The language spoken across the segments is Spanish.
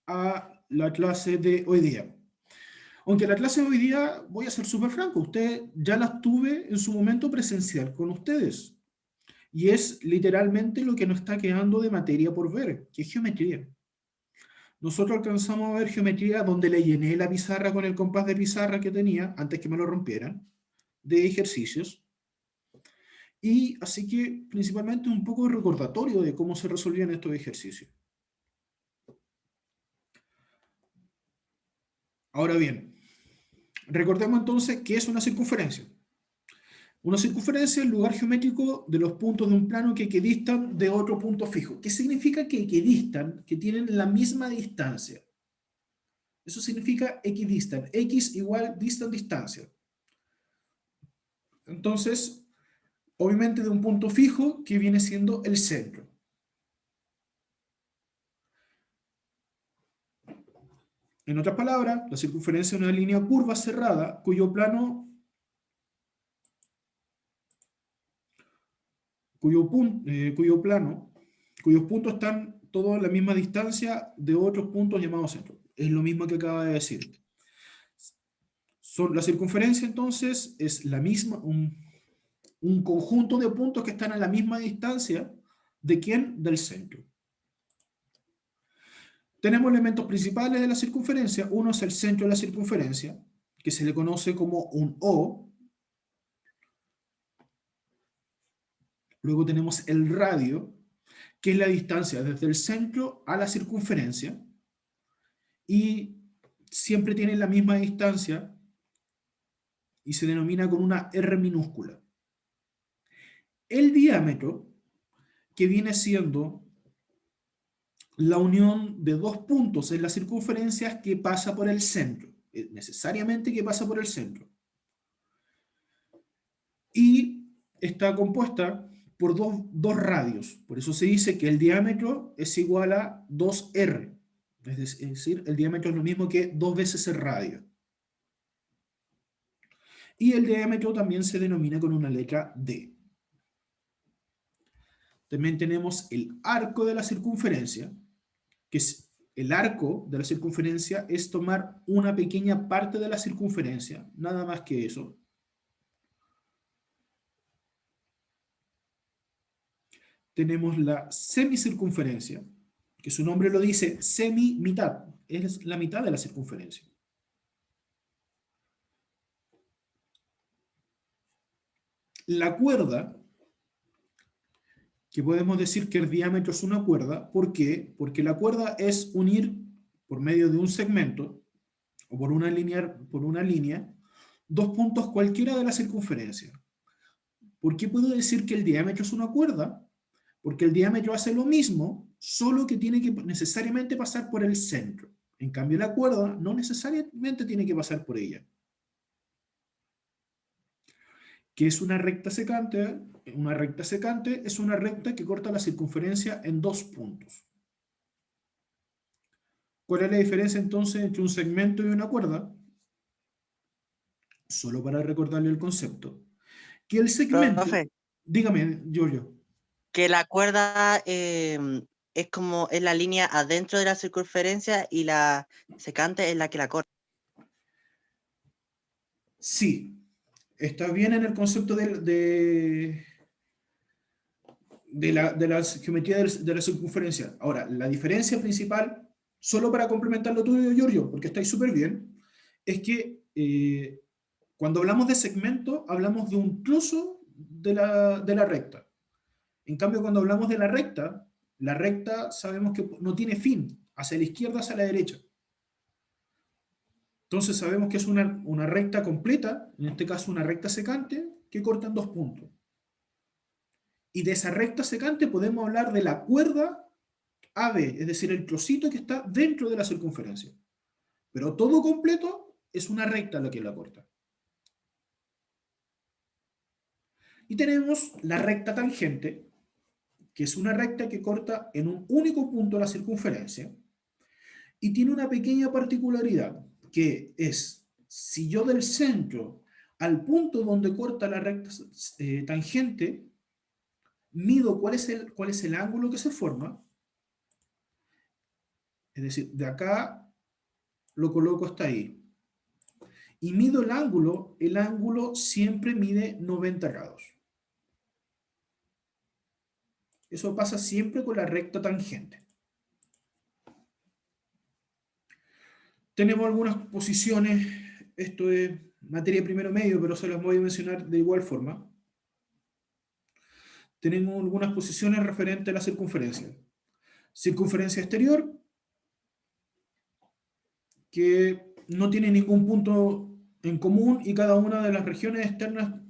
a la clase de hoy día. Aunque la clase de hoy día, voy a ser súper franco, usted ya la tuve en su momento presencial con ustedes. Y es literalmente lo que nos está quedando de materia por ver, que es geometría. Nosotros alcanzamos a ver geometría donde le llené la pizarra con el compás de pizarra que tenía, antes que me lo rompieran, de ejercicios. Y así que principalmente un poco de recordatorio de cómo se resolvían estos ejercicios. Ahora bien, recordemos entonces qué es una circunferencia. Una circunferencia es el lugar geométrico de los puntos de un plano que equidistan de otro punto fijo. ¿Qué significa que equidistan? Que tienen la misma distancia. Eso significa equidistan. X igual distan distancia. Entonces, obviamente de un punto fijo que viene siendo el centro. En otras palabras, la circunferencia es una línea curva cerrada cuyo plano, cuyos puntos están todos a la misma distancia de otros puntos llamados centros. Es lo mismo que acaba de decir. La circunferencia entonces es la misma, un conjunto de puntos que están a la misma distancia de quién? Del centro. Tenemos elementos principales de la circunferencia. Uno es el centro de la circunferencia, que se le conoce como un O. Luego tenemos el radio, que es la distancia desde el centro a la circunferencia. Y siempre tiene la misma distancia y se denomina con una R minúscula. El diámetro, que viene siendo la unión de dos puntos en las circunferencias que pasa por el centro, necesariamente que pasa por el centro. Y está compuesta por dos radios, por eso se dice que el diámetro es igual a 2R, es decir, el diámetro es lo mismo que 2 veces el radio. Y el diámetro también se denomina con una letra D. También tenemos el arco de la circunferencia, que es el arco de la circunferencia es tomar una pequeña parte de la circunferencia, nada más que eso. Tenemos la semicircunferencia, que su nombre lo dice, semi-mitad, es la mitad de la circunferencia. La cuerda, que podemos decir que el diámetro es una cuerda, ¿por qué? Porque la cuerda es unir por medio de un segmento, o por una línea, dos puntos cualquiera de la circunferencia. ¿Por qué puedo decir que el diámetro es una cuerda? Porque el diámetro hace lo mismo, solo que tiene que necesariamente pasar por el centro. En cambio, la cuerda no necesariamente tiene que pasar por ella. ¿Qué es una recta secante? Una recta secante es una recta que corta la circunferencia en dos puntos. ¿Cuál es la diferencia entonces entre un segmento y una cuerda? Solo para recordarle el concepto. Que el segmento, Profe, dígame, Giorgio. que la cuerda es como es la línea adentro de la circunferencia y la secante es la que la corta. Sí, está bien en el concepto de la geometría de la circunferencia. Ahora, la diferencia principal, solo para complementar lo tuyo, Giorgio, porque estáis súper bien, es que cuando hablamos de segmento, hablamos de un trozo de la recta. En cambio, cuando hablamos de la recta sabemos que no tiene fin, hacia la izquierda, hacia la derecha. Entonces sabemos que es una recta completa, en este caso una recta secante, que corta en dos puntos. Y de esa recta secante podemos hablar de la cuerda AB, es decir, el trocito que está dentro de la circunferencia. Pero todo completo es una recta la que la corta. Y tenemos la recta tangente, que es una recta que corta en un único punto la circunferencia, y tiene una pequeña particularidad, que es, si yo del centro al punto donde corta la recta tangente, mido cuál es el ángulo que se forma, Es decir, de acá lo coloco hasta ahí. Y mido el ángulo siempre mide 90 grados. Eso pasa siempre con la recta tangente. Tenemos algunas posiciones, esto es materia primero medio, pero se las voy a mencionar de igual forma. Tenemos algunas posiciones referentes a la circunferencia. Circunferencia exterior, que no tiene ningún punto en común y cada una de las regiones externas,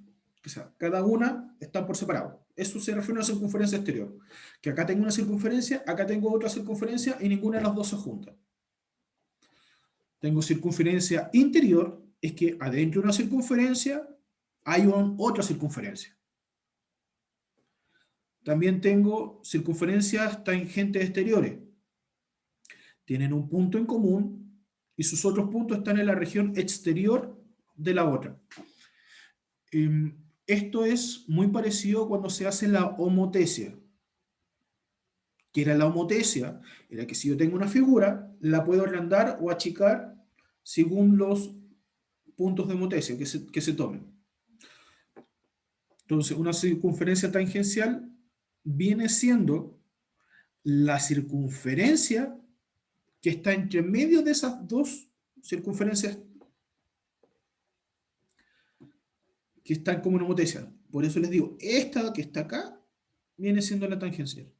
o sea, cada una está por separado. Eso se refiere a una circunferencia exterior. Que acá tengo una circunferencia, acá tengo otra circunferencia y ninguna de las dos se junta. Tengo circunferencia interior, es que adentro de una circunferencia hay otra circunferencia. También tengo circunferencias tangentes exteriores. Tienen un punto en común y sus otros puntos están en la región exterior de la otra. Esto es muy parecido cuando se hace la homotesia. ¿Qué era la homotesia? Era que si yo tengo una figura, la puedo agrandar o achicar según los puntos de homotesia que se tomen. Entonces, una circunferencia tangencial viene siendo la circunferencia que está entre medio de esas dos circunferencias que están como en homotesia. Por eso les digo, esta que está acá viene siendo la tangencial.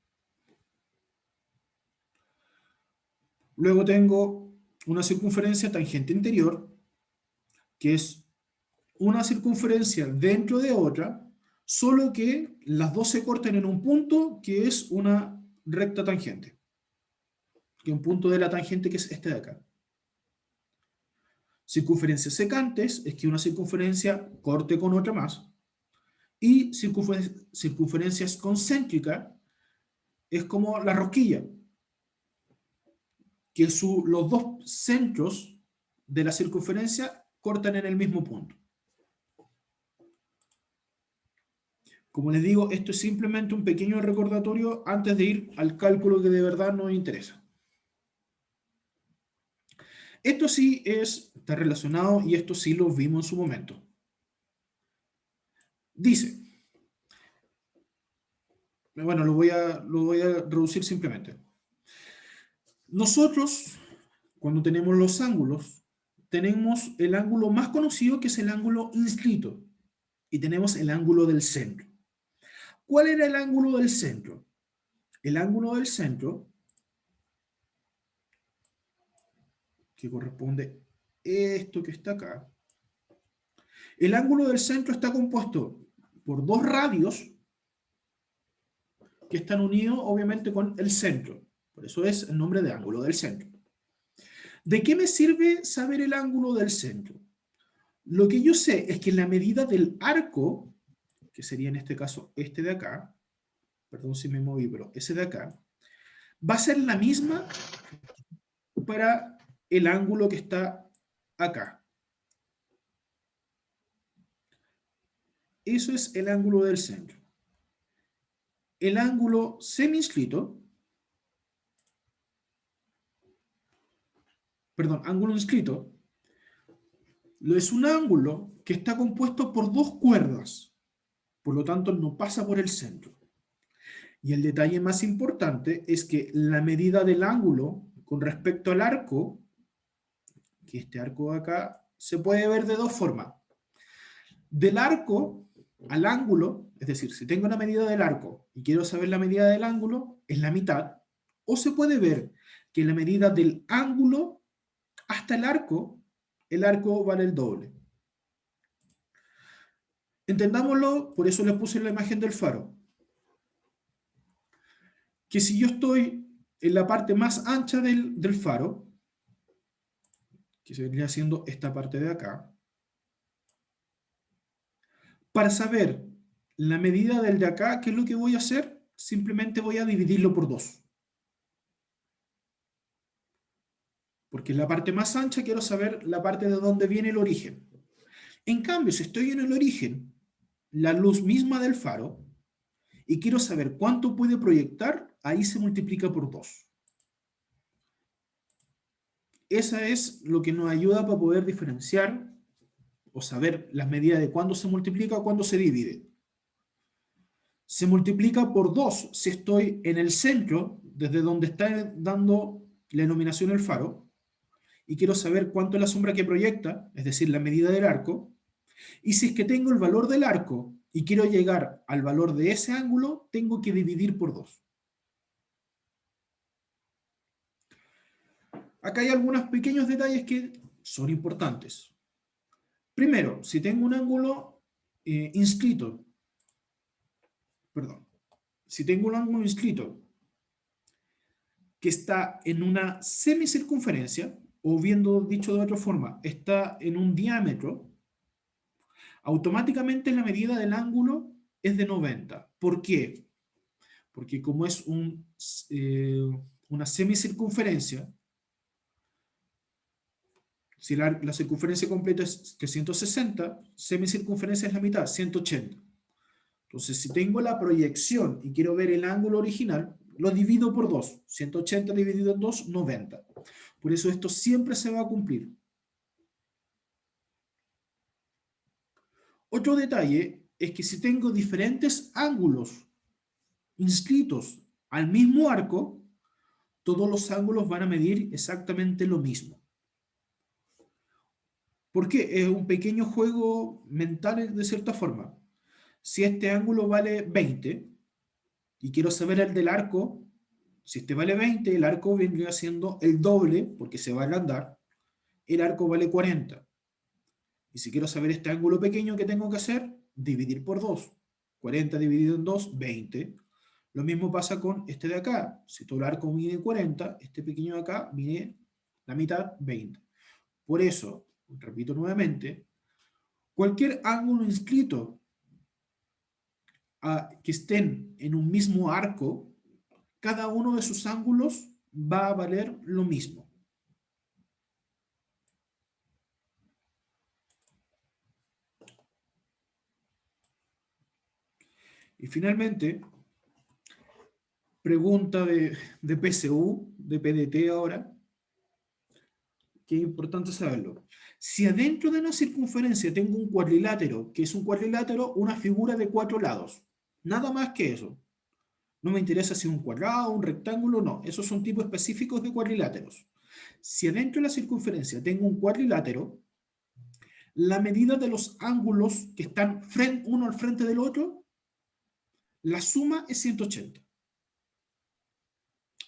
Luego tengo una circunferencia tangente interior, que es una circunferencia dentro de otra, solo que las dos se cortan en un punto que es una recta tangente. Que es un punto de la tangente que es este de acá. Circunferencias secantes es que una circunferencia corte con otra más. Y circunferencias concéntricas es como la rosquilla, que los dos centros de la circunferencia cortan en el mismo punto. Como les digo, esto es simplemente un pequeño recordatorio antes de ir al cálculo que de verdad nos interesa. Esto sí está relacionado y esto sí lo vimos en su momento. Dice, bueno, lo voy a reducir simplemente. Nosotros, cuando tenemos los ángulos, tenemos el ángulo más conocido que es el ángulo inscrito y tenemos el ángulo del centro. ¿Cuál era el ángulo del centro? El ángulo del centro, que corresponde a esto que está acá, el ángulo del centro está compuesto por dos radios que están unidos obviamente con el centro. Por eso es el nombre de ángulo del centro. ¿De qué me sirve saber el ángulo del centro? Lo que yo sé es que la medida del arco, que sería en este caso este de acá, perdón si me moví, pero ese de acá, va a ser la misma para el ángulo que está acá. Eso es el ángulo del centro. El ángulo semi-inscrito, perdón, ángulo inscrito, es un ángulo que está compuesto por dos cuerdas, por lo tanto no pasa por el centro. Y el detalle más importante es que la medida del ángulo con respecto al arco, que este arco de acá, se puede ver de dos formas. Del arco al ángulo, es decir, si tengo una medida del arco y quiero saber la medida del ángulo, es la mitad, o se puede ver que la medida del ángulo hasta el arco vale el doble. Entendámoslo, por eso les puse la imagen del faro. Que si yo estoy en la parte más ancha del faro, que se vendría siendo esta parte de acá, para saber la medida del de acá, ¿qué es lo que voy a hacer? Simplemente voy a dividirlo por 2. Porque en la parte más ancha quiero saber la parte de donde viene el origen. En cambio, si estoy en el origen, la luz misma del faro, y quiero saber cuánto puede proyectar, ahí se multiplica por 2. esa es lo que nos ayuda para poder diferenciar o saber las medidas de cuándo se multiplica o cuándo se divide. Se multiplica por 2 si estoy en el centro, desde donde está dando la iluminación el faro, y quiero saber cuánto es la sombra que proyecta, es decir, la medida del arco. Y si es que tengo el valor del arco y quiero llegar al valor de ese ángulo, tengo que dividir por 2. Acá hay algunos pequeños detalles que son importantes. Primero, si tengo un ángulo inscrito, perdón, si tengo un ángulo inscrito que está en una semicircunferencia, o viendo dicho de otra forma, está en un diámetro, automáticamente la medida del ángulo es de 90. ¿Por qué? Porque como es una semicircunferencia, si la circunferencia completa es 360, semicircunferencia es la mitad, 180. Entonces, si tengo la proyección y quiero ver el ángulo original, lo divido por 2. 180 dividido en 2, 90. Por eso esto siempre se va a cumplir. Otro detalle es que si tengo diferentes ángulos inscritos al mismo arco, todos los ángulos van a medir exactamente lo mismo. ¿Por qué? Es un pequeño juego mental de cierta forma. Si este ángulo vale 20 y quiero saber el del arco, si este vale 20, el arco vendría siendo el doble porque se va a agrandar, el arco vale 40. Y si quiero saber este ángulo pequeño, ¿qué tengo que hacer? Dividir por 2. 40 dividido en 2, 20. Lo mismo pasa con este de acá. Si todo el arco mide 40, este pequeño de acá mide la mitad, 20. Por eso, repito nuevamente, cualquier ángulo inscrito que estén en un mismo arco, cada uno de sus ángulos va a valer lo mismo. Y finalmente, pregunta de PSU, de PDT ahora, que es importante saberlo. Si adentro de una circunferencia tengo un cuadrilátero, que es un cuadrilátero, una figura de 4 lados, nada más que eso. No me interesa si es un cuadrado, un rectángulo, no. Esos son tipos específicos de cuadriláteros. Si adentro de la circunferencia tengo un cuadrilátero, la medida de los ángulos que están uno al frente del otro, la suma es 180.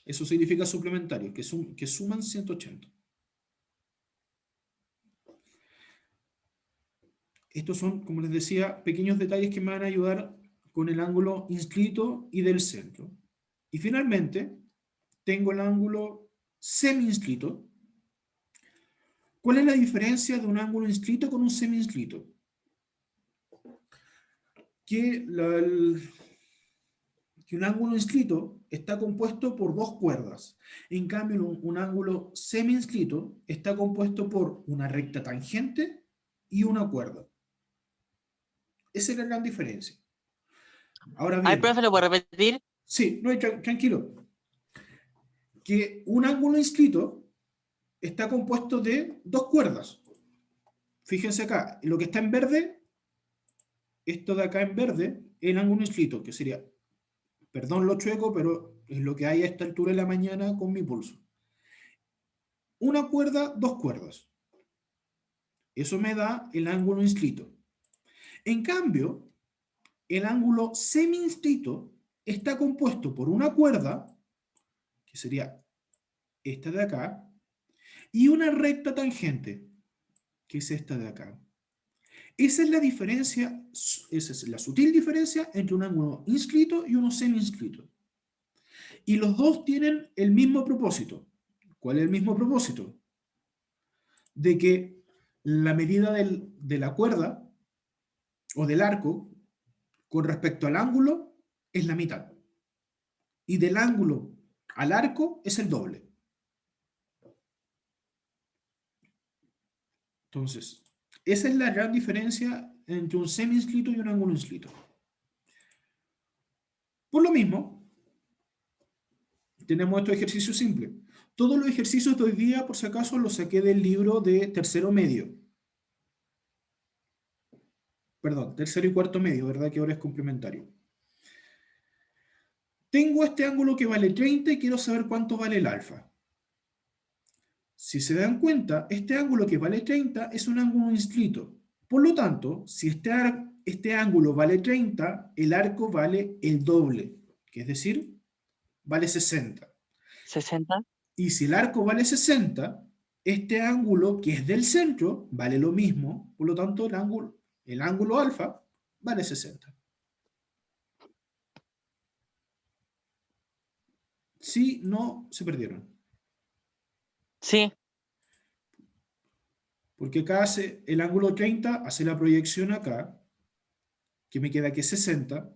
Eso significa suplementario, que suman 180. Estos son, como les decía, pequeños detalles que me van a ayudar con el ángulo inscrito y del centro. Y finalmente, tengo el ángulo semi-inscrito. ¿Cuál es la diferencia de un ángulo inscrito con un semi-inscrito? Que un ángulo inscrito está compuesto por 2 cuerdas. En cambio, un ángulo semi-inscrito está compuesto por una recta tangente y una cuerda. Esa es la gran diferencia. Ahora Ay, bien, profe, ¿lo puede repetir? sí, no, tranquilo. Que un ángulo inscrito está compuesto de 2 cuerdas. Fíjense acá, lo que está en verde, esto de acá en verde, el ángulo inscrito, que sería, perdón lo chueco, pero es lo que hay a esta altura de la mañana con mi pulso. Una cuerda, 2 cuerdas. Eso me da el ángulo inscrito. En cambio, el ángulo semi-inscrito está compuesto por una cuerda, que sería esta de acá, y una recta tangente, que es esta de acá. Esa es la diferencia, esa es la sutil diferencia entre un ángulo inscrito y uno semi-inscrito. Y los dos tienen el mismo propósito. ¿Cuál es el mismo propósito? De que la medida de la cuerda o del arco con respecto al ángulo es la mitad. Y del ángulo al arco es el doble. Entonces, esa es la gran diferencia entre un semi-inscrito y un ángulo inscrito. Por lo mismo, tenemos este ejercicio simple. Todos los ejercicios de hoy día, por si acaso, los saqué del libro de tercero medio. Perdón, tercero y cuarto medio, ¿verdad? Que ahora es complementario. Tengo este ángulo que vale 30 y quiero saber cuánto vale el alfa. Si se dan cuenta, este ángulo que vale 30 es un ángulo inscrito. Por lo tanto, si este ángulo vale 30, el arco vale el doble, que es decir, vale 60. 60. Y si el arco vale 60, este ángulo que es del centro vale lo mismo, por lo tanto el ángulo alfa vale 60. Si no, se perdieron. Sí, Porque acá hace el ángulo 30, hace la proyección acá, que me queda que es 60.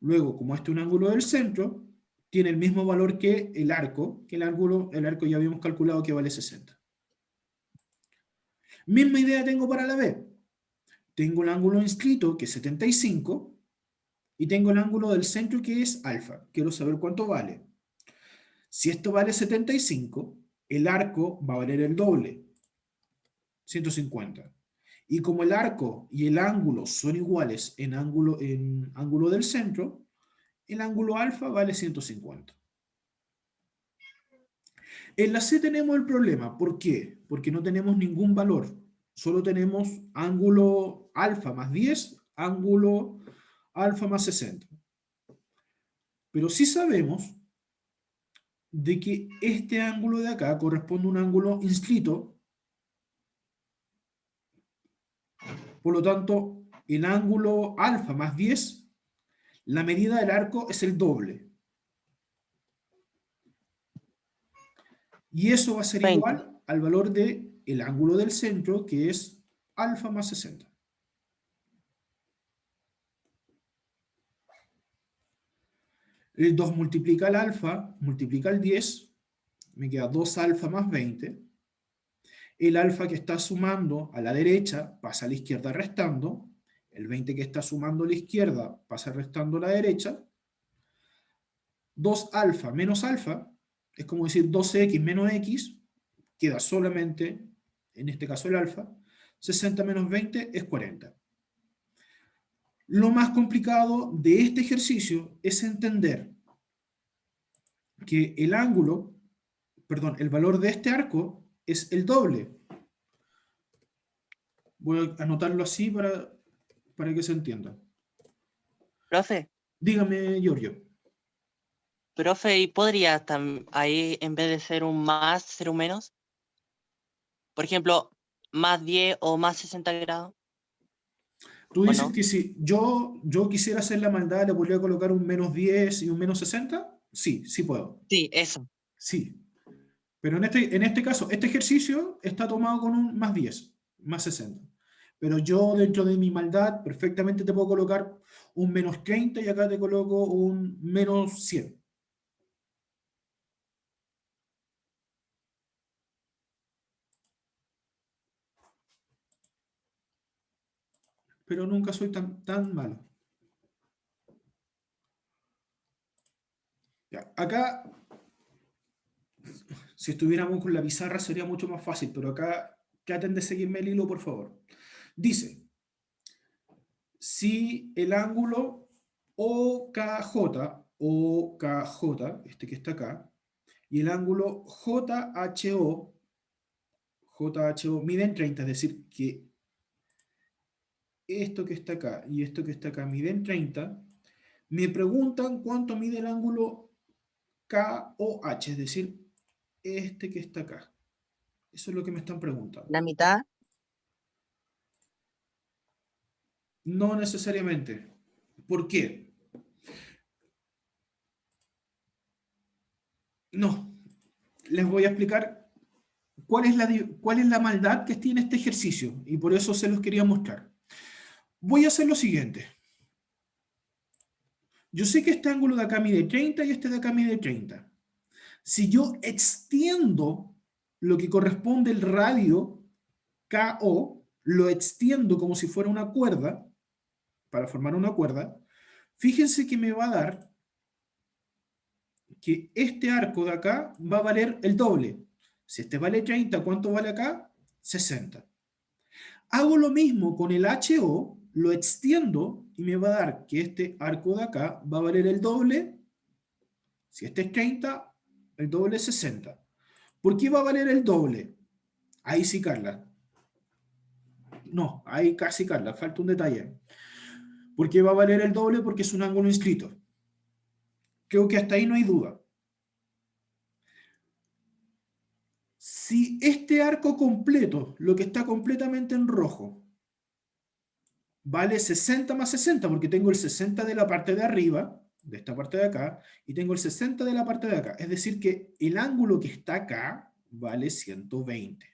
Luego, como este es un ángulo del centro, tiene el mismo valor que el arco el arco ya habíamos calculado que vale 60. Misma idea tengo para la B. Tengo el ángulo inscrito que es 75 y tengo el ángulo del centro que es alfa. Quiero saber cuánto vale. Si esto vale 75, el arco va a valer el doble, 150. Y como el arco y el ángulo son iguales en ángulo del centro, el ángulo alfa vale 150. En la C tenemos el problema. ¿Por qué? Porque no tenemos ningún valor. Solo tenemos ángulo alfa más 10, ángulo alfa más 60. Pero sí sabemos de que este ángulo de acá corresponde a un ángulo inscrito. Por lo tanto, el ángulo alfa más 10, la medida del arco es el doble. Y eso va a ser 20. igual al valor del ángulo del centro, que es alfa más 60. El 2 multiplica el alfa, multiplica el 10, me queda 2 alfa más 20. El alfa que está sumando a la derecha pasa a la izquierda restando. El 20 que está sumando a la izquierda pasa restando a la derecha. 2 alfa menos alfa es como decir 12x menos x, queda solamente, en este caso el alfa. 60 menos 20 es 40. Lo más complicado de este ejercicio es entender que el ángulo, perdón, el valor de este arco es el doble. Voy a anotarlo así para que se entienda. Profe, Dígame, Giorgio. ¿y podría ahí, en vez de ser un más, ser un menos? Por ejemplo, más 10 o más 60 grados, Tú ¿o dices no? que si yo quisiera hacer la maldad, ¿le podría colocar un menos 10 y un menos 60? Sí, sí puedo. Sí, eso. Sí. Pero en este caso, este ejercicio está tomado con un más 10, más 60. Pero yo dentro de mi maldad perfectamente te puedo colocar un menos 30 y acá te coloco un menos 100. Pero nunca soy tan malo. Ya, acá, si estuviéramos con la pizarra sería mucho más fácil, pero acá traten de seguirme el hilo, por favor. Dice, si el ángulo OKJ, este que está acá, y el ángulo JHO miden 30, es decir, que esto que está acá y esto que está acá miden 30, me preguntan cuánto mide el ángulo KOH, es decir, este que está acá. Eso es lo que me están preguntando. La mitad. No necesariamente. ¿Por qué? No. Les voy a explicar cuál es la maldad que tiene este ejercicio y por eso se los quería mostrar. Voy a hacer lo siguiente. Yo sé que este ángulo de acá mide 30 y este de acá mide 30. Si yo extiendo lo que corresponde el radio KO, lo extiendo como si fuera una cuerda, para formar una cuerda, fíjense que me va a dar que este arco de acá va a valer el doble. Si este vale 30, ¿cuánto vale acá? 60. Hago lo mismo con el HO, lo extiendo y me va a dar que este arco de acá va a valer el doble. Si este es 30, el doble es 60. ¿Por qué va a valer el doble? Ahí sí, Carla. No, ahí casi, Carla, falta un detalle. ¿Por qué va a valer el doble? Porque es un ángulo inscrito. Creo que hasta ahí no hay duda. Si este arco completo, lo que está completamente en rojo, vale 60 más 60, porque tengo el 60 de la parte de arriba, de esta parte de acá, y tengo el 60 de la parte de acá. Es decir, que el ángulo que está acá vale 120.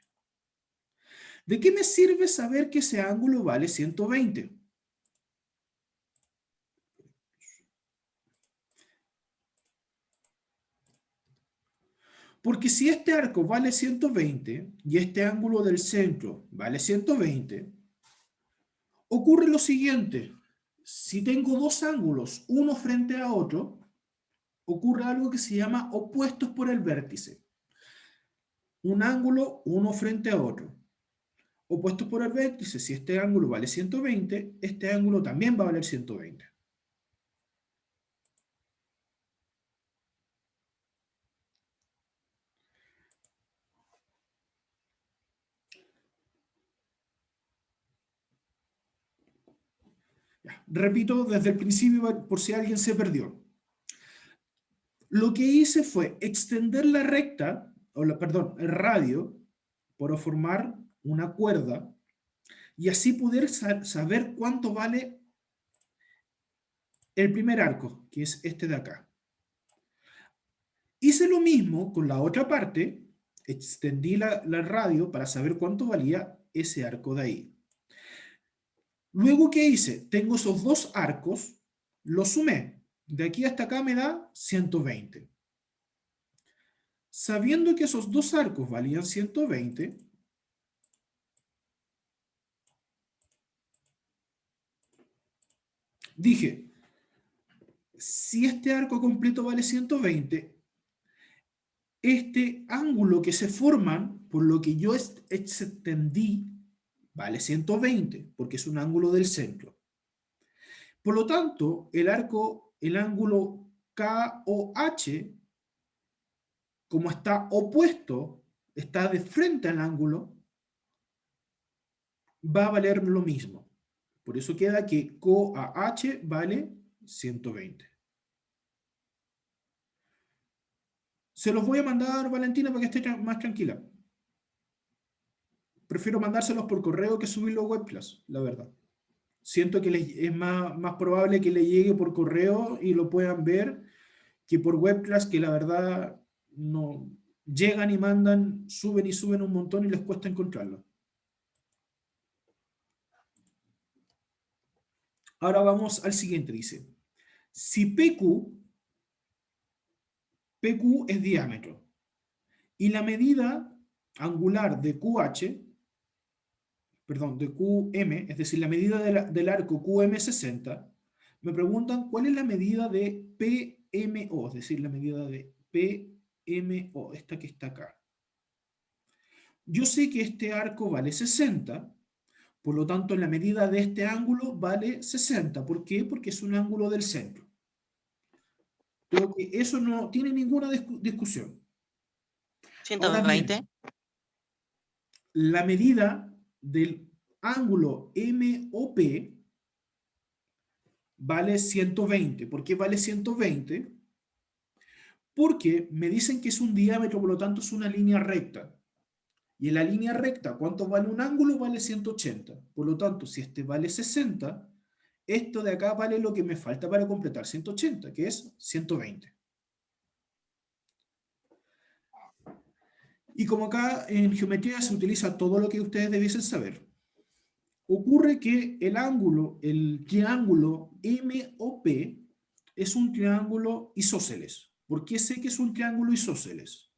¿De qué me sirve saber que ese ángulo vale 120? Porque si este arco vale 120 y este ángulo del centro vale 120, ocurre lo siguiente. Si tengo dos ángulos, uno frente a otro, ocurre algo que se llama opuestos por el vértice. Un ángulo, uno frente a otro. Opuestos por el vértice, si este ángulo vale 120, este ángulo también va a valer 120. Ya, repito desde el principio por si alguien se perdió. Lo que hice fue extender la recta, perdón, el radio, para formar una cuerda y así poder saber cuánto vale el primer arco, que es este de acá. Hice lo mismo con la otra parte, extendí la radio para saber cuánto valía ese arco de ahí. Luego, ¿qué hice? Tengo esos dos arcos, los sumé. De aquí hasta acá me da 120. Sabiendo que esos dos arcos valían 120, dije, si este arco completo vale 120, este ángulo que se forman, por lo que yo extendí, vale 120, porque es un ángulo del centro. Por lo tanto, el ángulo KOH, como está opuesto, está de frente al ángulo, va a valer lo mismo. Por eso queda que KOH vale 120. Se los voy a mandar, Valentina, para que esté más tranquila. Prefiero mandárselos por correo que subirlo a webclass, la verdad. Siento que es más probable que le llegue por correo y lo puedan ver que por webclass, que la verdad no llegan y mandan, suben y suben un montón y les cuesta encontrarlo. Ahora vamos al siguiente, dice. Si PQ es diámetro y la medida angular de QH, perdón, de QM, es decir, la medida del arco QM60, me preguntan cuál es la medida de PMO, es decir, la medida de PMO, esta que está acá. Yo sé que este arco vale 60, por lo tanto, la medida de este ángulo vale 60. ¿Por qué? Porque es un ángulo del centro. Creo que eso no tiene ninguna discusión. Ahora 120. bien, la medida del ángulo MOP vale 120. ¿Por qué vale 120? Porque me dicen que es un diámetro, por lo tanto es una línea recta. Y en la línea recta, ¿cuánto vale un ángulo? Vale 180. Por lo tanto, si este vale 60, esto de acá vale lo que me falta para completar 180, que es 120. Y como acá en geometría se utiliza todo lo que ustedes debiesen saber, ocurre que el triángulo MOP es un triángulo isósceles. ¿Por qué sé que es un triángulo isósceles?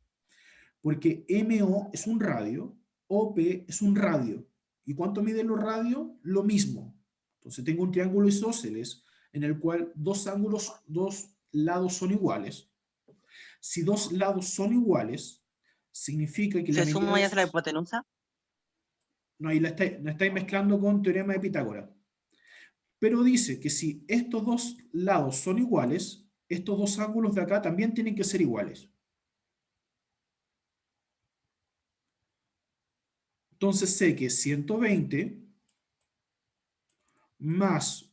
Porque MO es un radio, OP es un radio. ¿Y cuánto miden los radios? Lo mismo. Entonces tengo un triángulo isósceles en el cual dos lados son iguales. Si dos lados son iguales, significa que la ¿Se medida suma de y hace la esos... hipotenusa? No, ahí la estáis mezclando con teorema de Pitágoras. Pero dice que si estos dos lados son iguales, estos dos ángulos de acá también tienen que ser iguales. Entonces sé que 120 más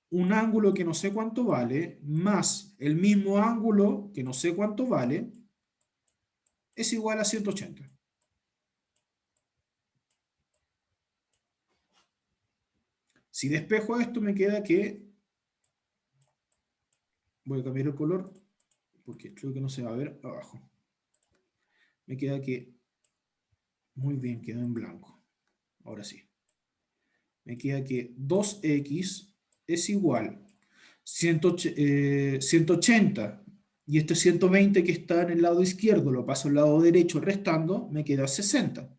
un ángulo que no sé cuánto vale, más el mismo ángulo que no sé cuánto vale, es igual a 180. Si despejo esto, me queda que... Voy a cambiar el color, porque creo que no se va a ver abajo. Me queda que... Muy bien, quedó en blanco. Ahora sí. Me queda que 2x es igual 180, y este 120 que está en el lado izquierdo lo paso al lado derecho restando, me queda 60.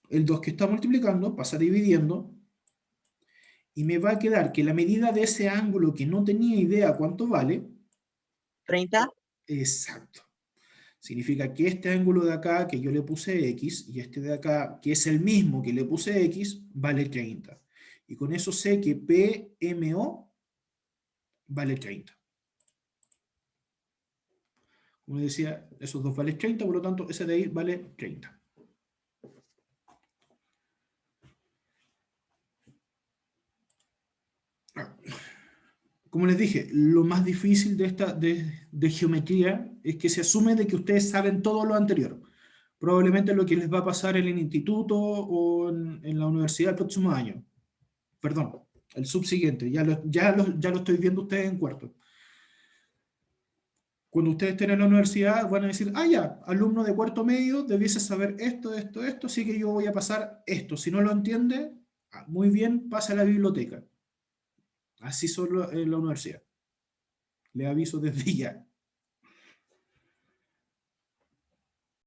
El 2 que está multiplicando pasa dividiendo, y me va a quedar que la medida de ese ángulo que no tenía idea cuánto vale, 30. exacto. Significa que este ángulo de acá que yo le puse X y este de acá, que es el mismo que le puse X, vale 30. Y con eso sé que PMO vale 30. Como decía, esos dos valen 30, por lo tanto ese de ahí vale 30. Como les dije, lo más difícil de geometría es que se asume de que ustedes saben todo lo anterior. Probablemente lo que les va a pasar en el instituto o en la universidad el próximo año. Perdón, el subsiguiente. Ya lo estoy viendo ustedes en cuarto. Cuando ustedes estén en la universidad van a decir, ah, ya, alumno de cuarto medio, debiese saber esto, esto, esto, así que yo voy a pasar esto. Si no lo entiende, muy bien, pasa a la biblioteca. Así son en la universidad. Le aviso desde ya.